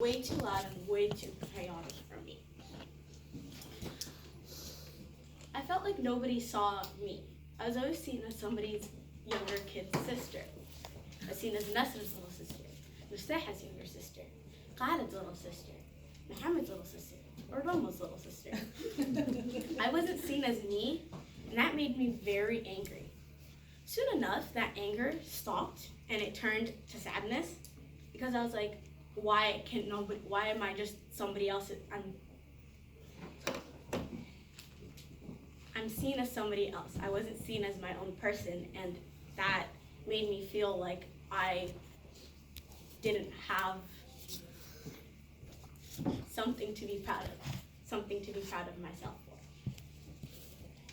Way too loud and way too chaotic for me. I felt like nobody saw me. I was always seen as somebody's younger kid's sister. I was seen as Nasr's little sister, Mustaha's younger sister, Khalid's little sister, Muhammad's little sister, or Roma's little sister. I wasn't seen as me, and that made me very angry. Soon enough, that anger stopped, and it turned to sadness, because I was like, why am I just somebody else? I'm seen as somebody else. I wasn't seen as my own person, and that made me feel like I didn't have something to be proud of myself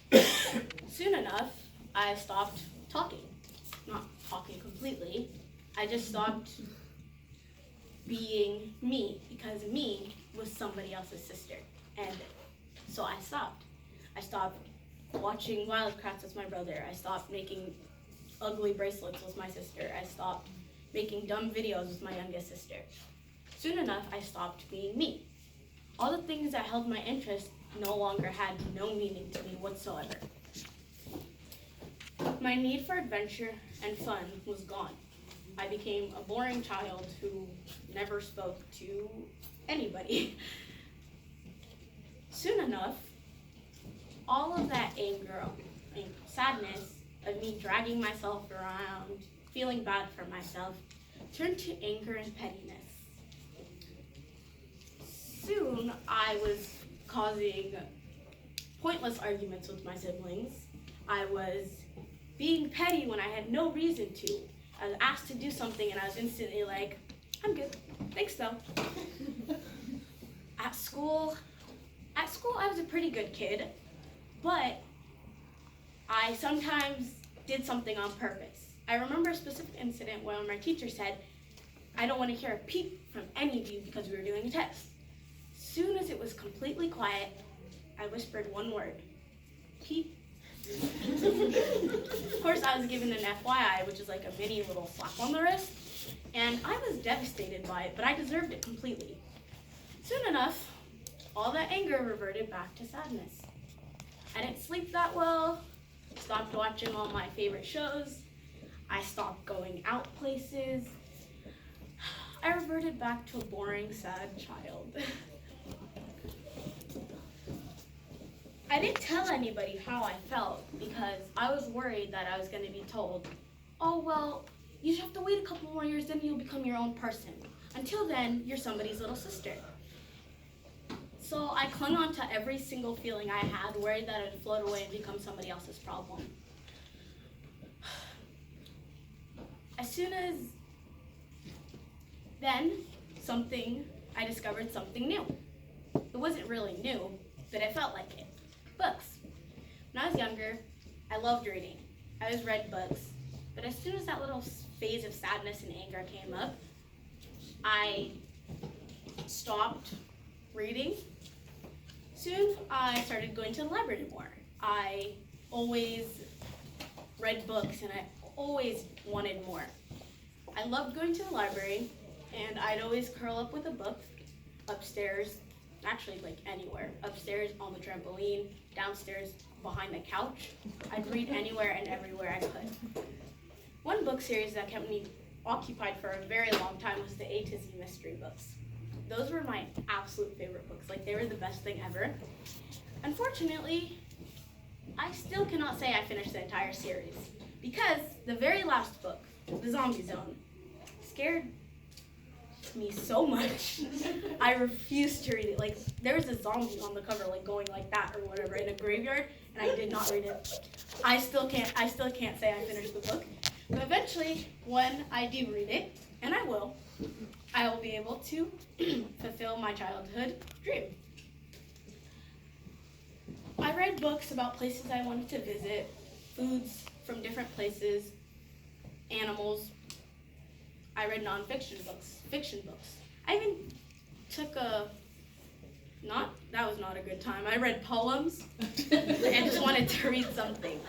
for. Soon enough, I stopped talking. Not talking completely. I just stopped being me, because me was somebody else's sister. And so I stopped. I stopped watching Wildcrafts with my brother. I stopped making ugly bracelets with my sister. I stopped making dumb videos with my youngest sister. Soon enough, I stopped being me. All the things that held my interest no longer had no meaning to me whatsoever. My need for adventure and fun was gone. I became a boring child who never spoke to anybody. Soon enough, all of that anger and sadness of me dragging myself around, feeling bad for myself, turned to anger and pettiness. Soon, I was causing pointless arguments with my siblings. I was being petty when I had no reason to. I was asked to do something and I was instantly like, I'm good, thanks though. At school I was a pretty good kid, but I sometimes did something on purpose. I remember a specific incident where my teacher said, I don't want to hear a peep from any of you because we were doing a test. Soon as it was completely quiet, I whispered one word, peep. Of course, I was given an FYI, which is like a mini little slap on the wrist, and I was devastated by it, but I deserved it completely. Soon enough, all that anger reverted back to sadness. I didn't sleep that well, stopped watching all my favorite shows, I stopped going out places. I reverted back to a boring, sad child. I didn't tell anybody how I felt because I was worried that I was going to be told, oh, well, you just have to wait a couple more years, then you'll become your own person. Until then, you're somebody's little sister. So I clung on to every single feeling I had, worried that it would float away and become somebody else's problem. As soon as then, I discovered something new. It wasn't really new, but it felt like it. Books. When I was younger, I loved reading. I always read books. But as soon as that little phase of sadness and anger came up, I stopped reading. Soon, I started going to the library more. I always read books and I always wanted more. I loved going to the library, and I'd always curl up with a book upstairs, actually like anywhere, upstairs on the trampoline, downstairs behind the couch. I'd read anywhere and everywhere I could. One book series that kept me occupied for a very long time was the A to Z mystery books. Those were my absolute favorite books, like they were the best thing ever. Unfortunately, I still cannot say I finished the entire series because the very last book, The Zombie Zone, scared me so much. I refused to read it. Like, there was a zombie on the cover, like going like that or whatever in a graveyard, and I did not read it. I still can't say I finished the book. But eventually, when I do read it, and I will be able to fulfill my childhood dream. I read books about places I wanted to visit, foods from different places, animals. I read nonfiction books, fiction books. I even took that was not a good time. I read poems and just wanted to read something.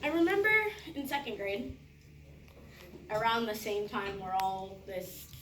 I remember in second grade, around the same time where all this